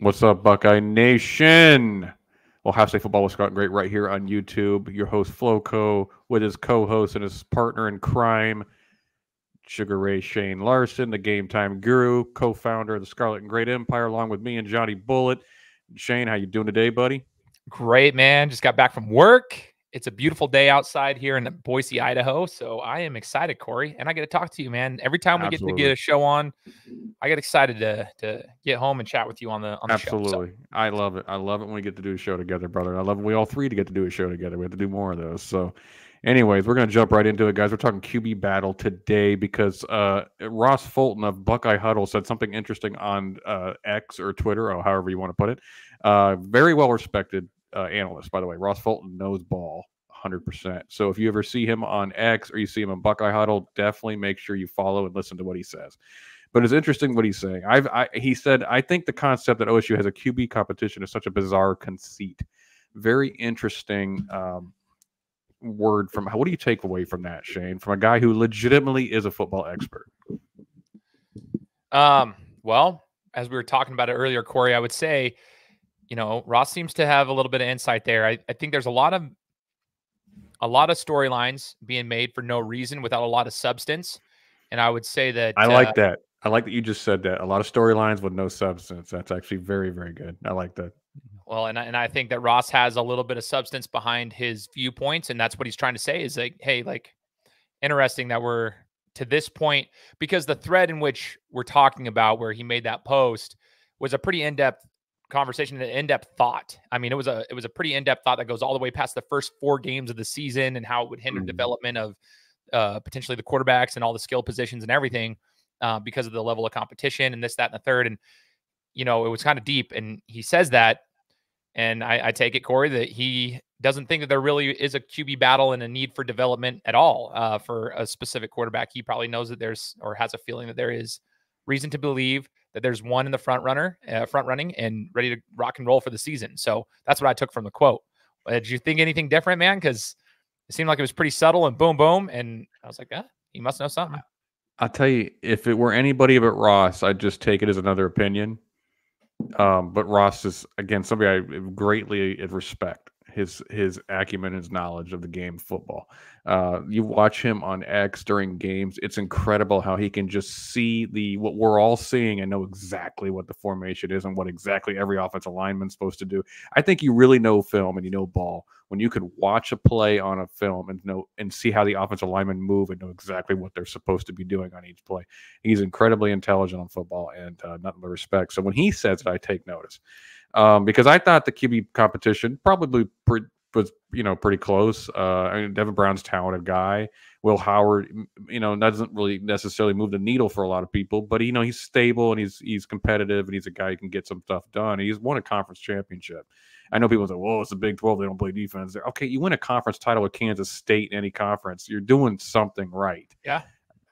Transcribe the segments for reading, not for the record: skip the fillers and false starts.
What's up, Buckeye Nation? Ohio State Football with Scott Great right here on YouTube. Your host, Floco, with his co-host and his partner in crime, Sugar Ray Shane Larson, the Game Time Guru, co-founder of the Scarlet and Great Empire, along with me and Johnny Bullet. Shane, how you doing today, buddy? Great, man. Just got back from work. It's a beautiful day outside here in Boise, Idaho. So I am excited, Corey, and I get to talk to you, man. Every time we get to get a show on, I get excited to get home and chat with you on the show. Absolutely. I love it. I love it when we get to do a show together, brother. I love it. We all three to get to do a show together. We have to do more of those. So anyways, we're going to jump right into it, guys. We're talking QB battle today because Ross Fulton of Buckeye Huddle said something interesting on X or Twitter, or however you want to put it. Very well-respected analyst, by the way. Ross Fulton knows ball 100%. So if you ever see him on X or you see him on Buckeye Huddle, definitely make sure you follow and listen to what he says. But it's interesting what he's saying. He said, I think the concept that OSU has a QB competition is such a bizarre conceit. Very interesting word from. What do you take away from that, Shane? From a guy who legitimately is a football expert. Well, as we were talking about it earlier, Corey, I would say, Ross seems to have a little bit of insight there. I think there's a lot of storylines being made for no reason without a lot of substance. And I would say that I like that. I like that you just said that. A lot of storylines with no substance. That's actually very, very good. I like that. Well, and I think that Ross has a little bit of substance behind his viewpoints, and that's what he's trying to say is like, hey, like, interesting that we're to this point, because the thread in which we're talking about where he made that post was a pretty in-depth conversation, an in-depth thought. I mean, it was a pretty in-depth thought that goes all the way past the first 4 games of the season and how it would hinder development of potentially the quarterbacks and all the skill positions and everything. Because of the level of competition and this, that, and the third. And, it was kind of deep. And he says that, and I take it, Corey, that he doesn't think that there really is a QB battle and a need for development at all for a specific quarterback. He probably knows that there's, or has a feeling that there is reason to believe that there's one in the front running and ready to rock and roll for the season. So that's what I took from the quote. Did you think anything different, man? Because it seemed like it was pretty subtle and boom, boom. And I was like, he must know something. I'll tell you, if it were anybody but Ross, I'd just take it as another opinion. But Ross is, again, somebody I greatly respect. His acumen, his knowledge of the game of football. You watch him on X during games. It's incredible how he can just see what we're all seeing and know exactly what the formation is and what exactly every offensive lineman's supposed to do. I think you really know film and you know ball when you could watch a play on a film and see how the offensive linemen move and know exactly what they're supposed to be doing on each play. He's incredibly intelligent on football and nothing but respect. So when he says it, I take notice. Because I thought the QB competition probably was pretty close. I mean, Devin Brown's a talented guy. Will Howard, doesn't really necessarily move the needle for a lot of people, but he's stable and he's competitive and he's a guy who can get some stuff done. He's won a conference championship. I know people say, "Well, it's the Big 12; they don't play defense." Okay, you win a conference title with Kansas State in any conference, you're doing something right. Yeah.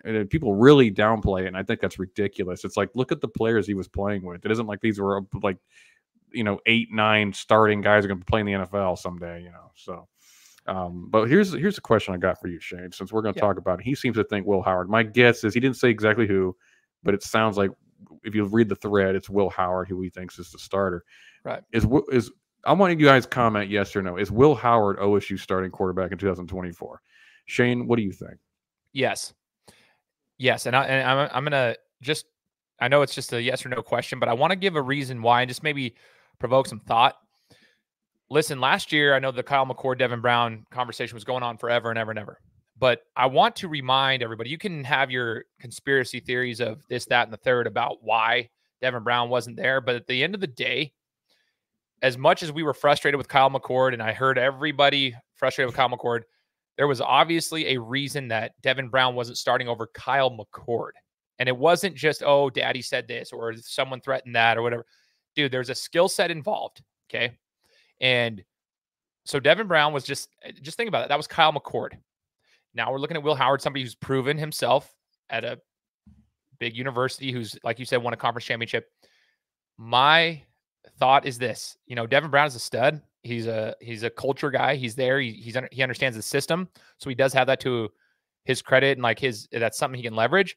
And people really downplay it, and I think that's ridiculous. It's like, look at the players he was playing with. It isn't like these were like 8, 9 starting guys are going to play in the NFL someday, So, but here's a question I got for you, Shane, since we're going to talk about it. He seems to think Will Howard. My guess is he didn't say exactly who, but it sounds like if you read the thread, it's Will Howard who he thinks is the starter. Right. I want you guys to comment yes or no. Is Will Howard OSU starting quarterback in 2024? Shane, what do you think? Yes. And I'm going to just, I know it's just a yes or no question, but I want to give a reason why and just maybe provoke some thought. Listen, last year, I know the Kyle McCord, Devin Brown conversation was going on forever and ever and ever. But I want to remind everybody, you can have your conspiracy theories of this, that, and the third about why Devin Brown wasn't there. But at the end of the day, as much as we were frustrated with Kyle McCord, and I heard everybody frustrated with Kyle McCord, there was obviously a reason that Devin Brown wasn't starting over Kyle McCord. And it wasn't just, oh, daddy said this or someone threatened that or whatever. Dude, there's a skill set involved, okay? And so Devin Brown was just think about it. That was Kyle McCord. Now we're looking at Will Howard, somebody who's proven himself at a big university, who's, like you said, won a conference championship. My thought is this, Devin Brown is a stud. He's a culture guy. He's there. He understands the system. So he does have that to his credit, and that's something he can leverage.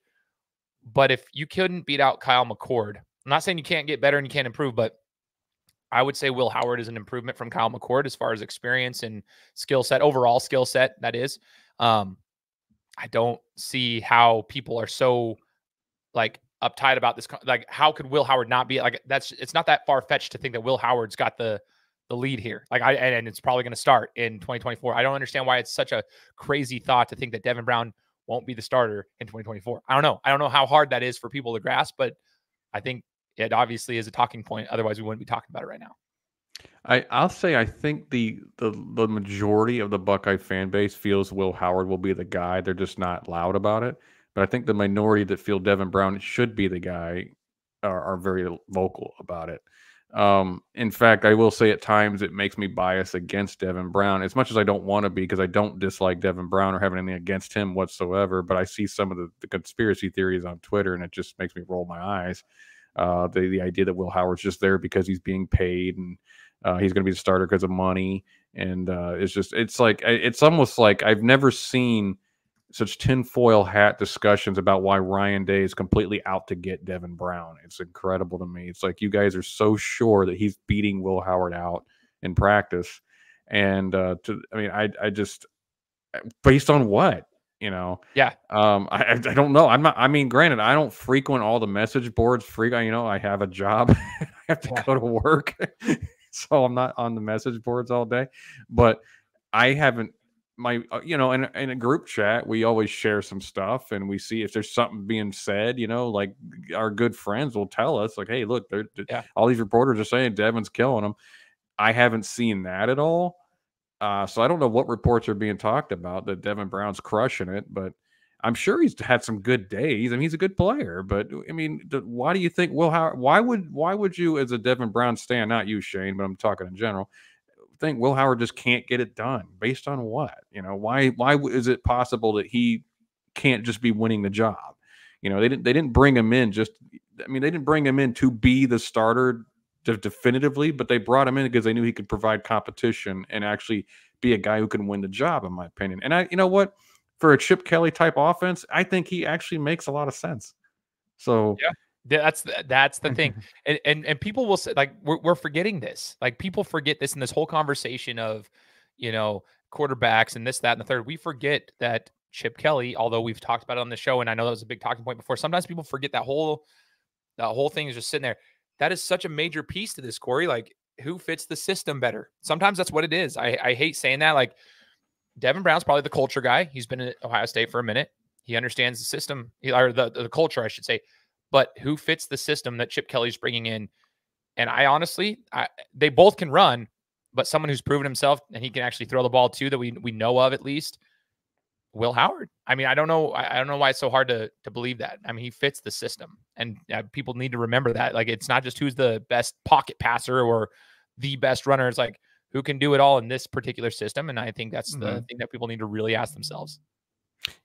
But if you couldn't beat out Kyle McCord, I'm not saying you can't get better and you can't improve, but I would say Will Howard is an improvement from Kyle McCord as far as experience and skill set, overall skill set, that is. I don't see how people are so like uptight about this. Like, how could Will Howard not be like it's not that far fetched to think that Will Howard's got the lead here. Like and it's probably going to start in 2024. I don't understand why it's such a crazy thought to think that Devin Brown won't be the starter in 2024. I don't know. I don't know how hard that is for people to grasp, but I think it obviously is a talking point. Otherwise, we wouldn't be talking about it right now. I'll say I think the majority of the Buckeye fan base feels Will Howard will be the guy. They're just not loud about it. But I think the minority that feel Devin Brown should be the guy are very vocal about it. In fact, I will say at times it makes me bias against Devin Brown, as much as I don't want to be, because I don't dislike Devin Brown or have anything against him whatsoever. But I see some of the conspiracy theories on Twitter, and it just makes me roll my eyes. The idea that Will Howard's just there because he's being paid and he's going to be the starter because of money. And it's almost like I've never seen such tinfoil hat discussions about why Ryan Day is completely out to get Devin Brown. It's incredible to me. It's like you guys are so sure that he's beating Will Howard out in practice. And I just, based on what? Yeah. I don't know. Granted, I don't frequent all the message boards. I have a job. I have to go to work. So I'm not on the message boards all day, but I haven't in a group chat, we always share some stuff and we see if there's something being said, like our good friends will tell us like, hey, look, all these reporters are saying Devin's killing them. I haven't seen that at all. So I don't know what reports are being talked about that Devin Brown's crushing it, but I'm sure he's had some good days. I mean, he's a good player, but I mean, why do you think Will Howard? Why would you, as a Devin Brown stan, not you, Shane, but I'm talking in general, think Will Howard just can't get it done? Based on what? Why is it possible that he can't just be winning the job? They didn't bring him in they didn't bring him in to be the starter definitively, but they brought him in because they knew he could provide competition and actually be a guy who can win the job, in my opinion. And you know what? For a Chip Kelly type offense, I think he actually makes a lot of sense. So yeah, that's the thing. And people will say, like, we're forgetting this. Like, people forget this in this whole conversation of, quarterbacks and this, that, and the third. We forget that Chip Kelly, although we've talked about it on the show, and I know that was a big talking point before, sometimes people forget that whole thing is just sitting there. That is such a major piece to this, Corey. Like, who fits the system better? Sometimes that's what it is. I hate saying that. Like, Devin Brown's probably the culture guy. He's been at Ohio State for a minute. He understands the system, or the culture, I should say. But who fits the system that Chip Kelly's bringing in? And I honestly, they both can run, but someone who's proven himself and he can actually throw the ball too, that we know of at least, Will Howard. I mean, I don't know why it's so hard to believe that. I mean, he fits the system, and people need to remember that. Like, it's not just who's the best pocket passer or the best runner. It's like who can do it all in this particular system. And I think that's the thing that people need to really ask themselves.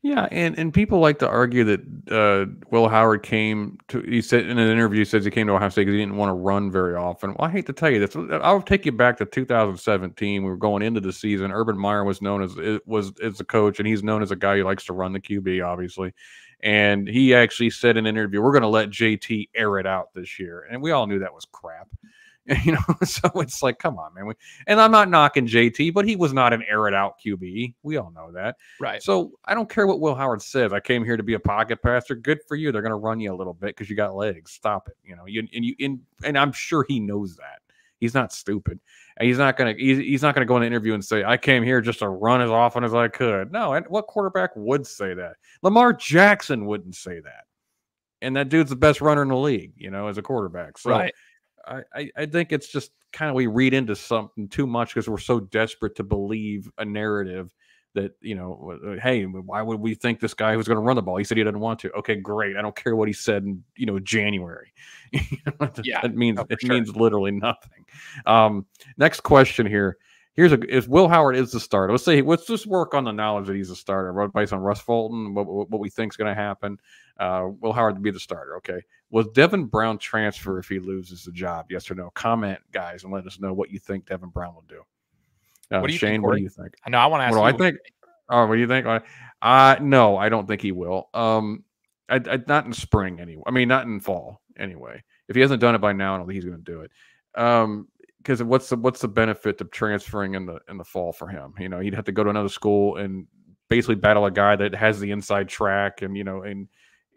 Yeah, and people like to argue that Will Howard he said in an interview, says he came to Ohio State because he didn't want to run very often. Well, I hate to tell you this. I'll take you back to 2017. We were going into the season. Urban Meyer was known as the coach, and he's known as a guy who likes to run the QB, obviously. And he actually said in an interview, we're going to let JT air it out this year. And we all knew that was crap. So it's like, come on, man. And I'm not knocking JT, but he was not an air it out QB. We all know that. Right. So I don't care what Will Howard says. I came here to be a pocket passer. Good for you. They're going to run you a little bit because you got legs. Stop it. And I'm sure he knows that. He's not stupid. And he's not going to go in an interview and say, I came here just to run as often as I could. No, what quarterback would say that? Lamar Jackson wouldn't say that. And that dude's the best runner in the league, as a quarterback. So right. I think it's just kind of we read into something too much because we're so desperate to believe a narrative that, hey, why would we think this guy was going to run the ball? He said he didn't want to. Okay, great. I don't care what he said in, January. It means literally nothing. Next question here. Is Will Howard is the starter. Let's just work on the knowledge that he's a starter. Based on Russ Fulton, what we think is going to happen. Will Howard to be the starter. Okay. Will Devin Brown transfer if he loses the job? Yes or no? Comment, guys, and let us know what you think Devin Brown will do. What do you Shane, think, what do you think? I know I want to ask you. I think. Oh, what do you think? No, I don't think he will. Not in spring anyway. I mean, not in fall anyway. If he hasn't done it by now, I don't think he's going to do it. because what's the benefit of transferring in the fall for him? You know, he'd have to go to another school and basically battle a guy that has the inside track, and and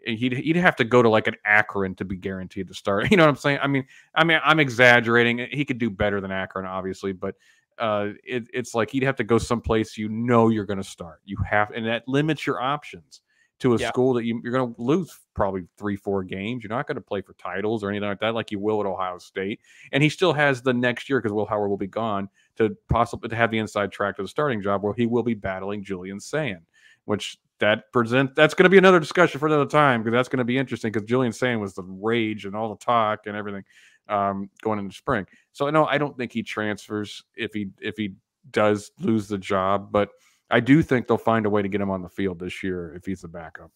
he'd have to go to like an Akron to be guaranteed to start. You know what I'm saying? I mean, I'm exaggerating. He could do better than Akron, obviously, but it's like he'd have to go someplace you're going to start. You have, and that limits your options to a school that you're going to lose probably 3-4 games. You're not going to play for titles or anything like that, like you will at Ohio State. And he still has the next year, because Will Howard will be gone, to possibly to have the inside track to the starting job, where he will be battling Julian Sand, which that's going to be another discussion for another time, because that's going to be interesting, because Julian Sand was the rage and all the talk and everything going into spring. So no, I don't think he transfers if he does lose the job, but I do think they'll find a way to get him on the field this year if he's the backup.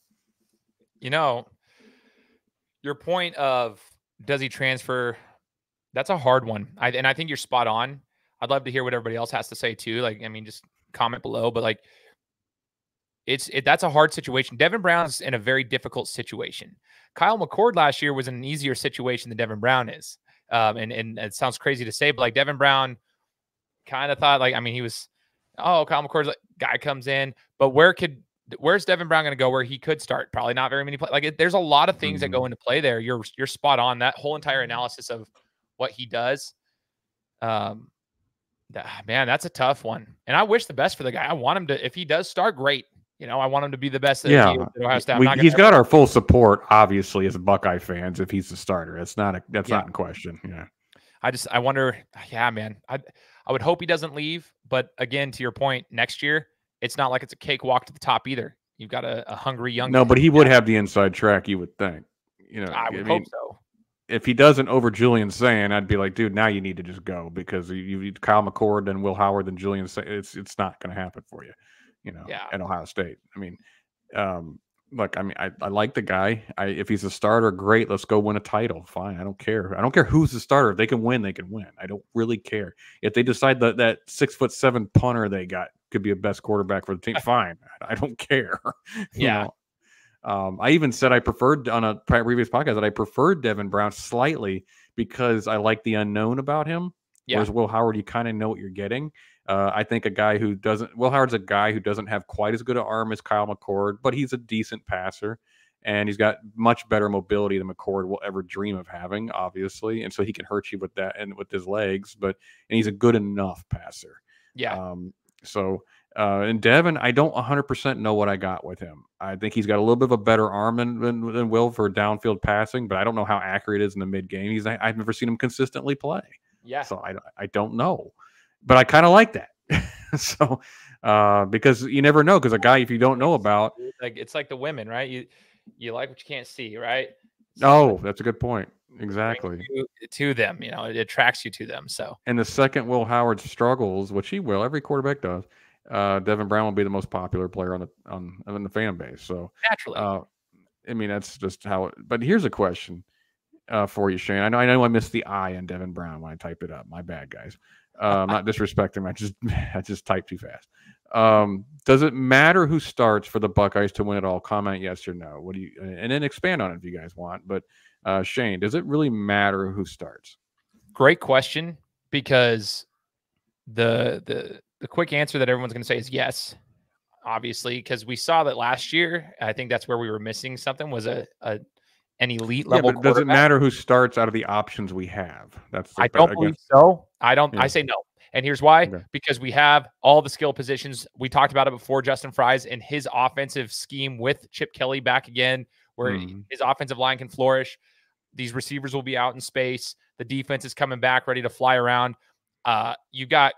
You know, your point of does he transfer, that's a hard one. And I think you're spot on. I'd love to hear what everybody else has to say too. Like, I mean, just comment below, but like that's a hard situation. Devin Brown's in a very difficult situation. Kyle McCord last year was in an easier situation than Devin Brown is. And it sounds crazy to say, but like Devin Brown kind of thought, like, I mean, he was, Kyle McCord's like, guy comes in, but where's Devin Brown going to go where he could start? Probably not very many play. Like, there's a lot of things that go into play there. You're spot on. That whole entire analysis of what he does. Man, that's a tough one. And I wish the best for the guy. I want him to, if he does start, great. You know, I want him to be the best. He's got our full support, obviously, as Buckeye fans, if he's the starter. That's not in question. Yeah. I wonder, man, I would hope he doesn't leave. But again, to your point, next year, it's not like it's a cakewalk to the top either. You've got a hungry young. No, but he would have the inside track, you would think. You know, I would hope so. If he doesn't over Julian Sand, I'd be like, dude, now you need to just go, because you need Kyle McCord, then Will Howard, then Julian Sand. It's not going to happen for you, at Ohio State. I mean, look, I mean, I like the guy. If he's a starter, great. Let's go win a title. Fine. I don't care. I don't care who's the starter. If they can win, they can win. I don't really care. If they decide that 6'7" punter they got could be a best quarterback for the team, fine. I don't care. Yeah. I even said I preferred on a previous podcast that I preferred Devin Brown slightly because I like the unknown about him. Yeah. Whereas Will Howard, you kind of know what you're getting. I think Will Howard's a guy who doesn't have quite as good an arm as Kyle McCord, but he's a decent passer, and he's got much better mobility than McCord will ever dream of having, obviously. And so he can hurt you with that and with his legs, and he's a good enough passer. Yeah. And Devin, I don't 100% know what I got with him. I think he's got a little bit of a better arm than Will for downfield passing, but I don't know how accurate it is in the mid game. I've never seen him consistently play. Yeah. So I don't know, but I kind of like that. So because you never know, because a guy, if you don't know about, like, it's like the women, right? You like what you can't see, right? So that's a good point. Exactly. To them, it attracts you to them. So, and the second Will Howard struggles, which he will, every quarterback does, Devin Brown will be the most popular player on the fan base. So naturally, I mean, that's just how it. But here's a question for you, Shane. I know I missed the I in Devin Brown when I typed it up. My bad, guys. I'm not disrespecting him. I just typed too fast. Does it matter who starts for the Buckeyes to win it all? Comment yes or no. What do you? And then expand on it if you guys want. But Shane, does it really matter who starts? Great question, because the quick answer that everyone's going to say is yes, obviously, because we saw that last year. I think that's where we were missing something, was an elite level. But does it matter who starts out of the options we have? I don't believe so. I say no. And here's why. Okay. Because we have all the skill positions. We talked about it before. Justin Fries and his offensive scheme with Chip Kelly back again, where his offensive line can flourish. These receivers will be out in space. The defense is coming back, ready to fly around. You got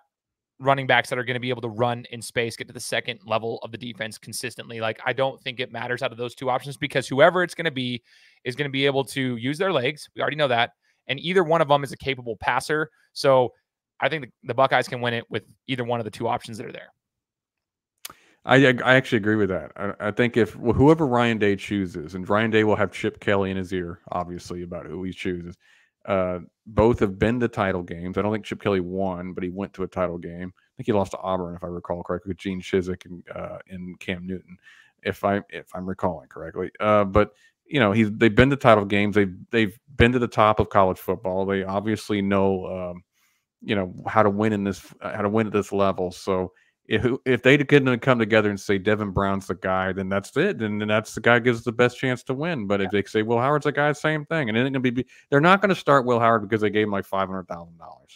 running backs that are going to be able to run in space, get to the second level of the defense consistently. Like, I don't think it matters out of those two options, because whoever it's going to be is going to be able to use their legs. We already know that. And either one of them is a capable passer. So I think the Buckeyes can win it with either one of the two options that are there. I actually agree with that. I think if whoever Ryan Day chooses, and Ryan Day will have Chip Kelly in his ear, obviously, about who he chooses. Both have been to title games. I don't think Chip Kelly won, but he went to a title game. I think he lost to Auburn, if I recall correctly, with Gene Chizik and Cam Newton, if I'm recalling correctly. But they've been to title games. They've been to the top of college football. They obviously know how to win at this level. So if they couldn't come together and say Devin Brown's the guy, then that's it. And then that's the guy gives the best chance to win. But if they say Will Howard's the guy, same thing. And it ain't gonna be they're not going to start Will Howard because they gave him like $500,000.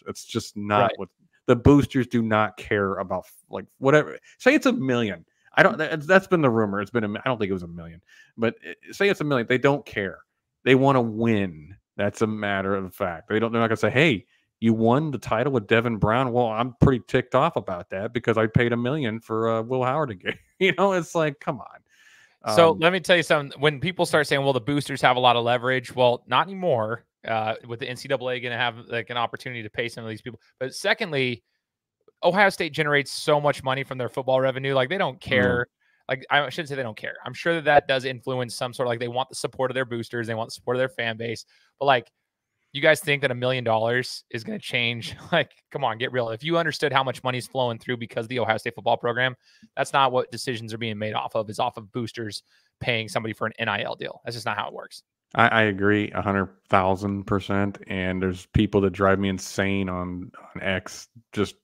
It's just not what the boosters do not care about. Like whatever, say it's $1 million. I don't. That's been the rumor. I don't think it was $1 million, but say it's $1 million. They don't care. They want to win. That's a matter of fact. They're not going to say, hey, you won the title with Devin Brown. Well, I'm pretty ticked off about that because I paid $1 million for Will Howard again. It's like, come on. So let me tell you something. When people start saying, well, the boosters have a lot of leverage, well, not anymore. With the NCAA going to have like an opportunity to pay some of these people. But secondly, Ohio State generates so much money from their football revenue. Like they don't care. Like I shouldn't say they don't care. I'm sure that does influence some sort of like they want the support of their boosters. They want the support of their fan base. But like, you guys think that $1 million is going to change? Like, come on, get real. If you understood how much money is flowing through because of the Ohio State football program, that's not what decisions are being made off of. Is off of boosters paying somebody for an NIL deal. That's just not how it works. I agree 100,000%. And there's people that drive me insane on X. Just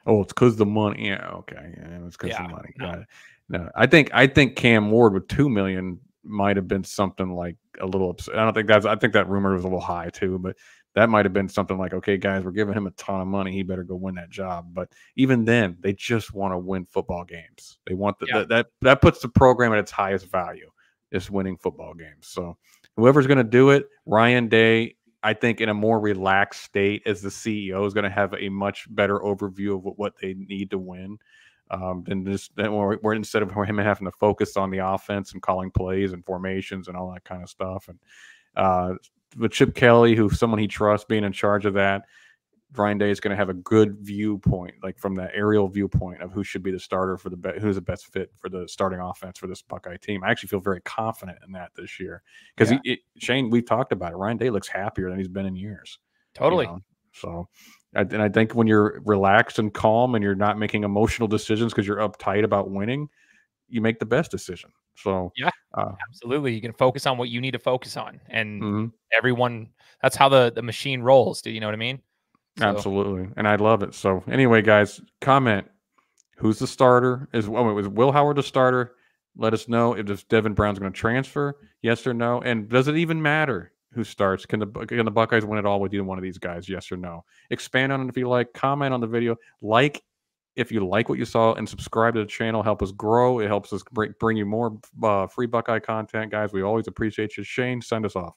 it's because the money. Yeah, okay, yeah, it's because the money. No, I think Cam Ward with $2 million might have been something like a little upset. I think that rumor was a little high too, but that might have been something like, okay, guys, we're giving him a ton of money. He better go win that job. But even then, they just want to win football games. They want that puts the program at its highest value, is winning football games. So whoever's going to do it, Ryan Day, I think in a more relaxed state as the CEO, is going to have a much better overview of what they need to win. We're instead of him having to focus on the offense and calling plays and formations and all that kind of stuff. And with Chip Kelly, who's someone he trusts being in charge of that, Ryan Day is going to have a good viewpoint, like from the aerial viewpoint of who should be the starter for who's the best fit for the starting offense for this Buckeye team. I actually feel very confident in that this year because Shane, we've talked about it. Ryan Day looks happier than he's been in years. Totally. So. And I think when you're relaxed and calm and you're not making emotional decisions because you're uptight about winning, you make the best decision. So absolutely, you can focus on what you need to focus on, and everyone. That's how the machine rolls. Do you know what I mean? So. Absolutely, and I love it. So anyway, guys, comment who's the starter? Was Will Howard the starter? Let us know if Devin Brown's going to transfer, yes or no, and does it even matter who starts? Can the Buckeyes win it all with either one of these guys? Yes or no? Expand on it if you like. Comment on the video. Like if you like what you saw, and subscribe to the channel. Help us grow. It helps us bring you more free Buckeye content, guys. We always appreciate you. Shane, send us off.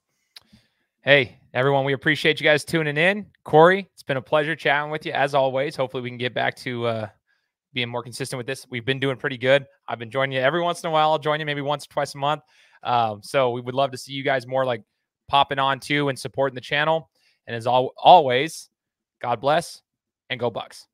Hey, everyone, we appreciate you guys tuning in. Corey, it's been a pleasure chatting with you as always. Hopefully we can get back to being more consistent with this. We've been doing pretty good. I've been joining you every once in a while. I'll join you maybe once or twice a month. So we would love to see you guys more like popping on too and supporting the channel. And as always, God bless and go Bucks.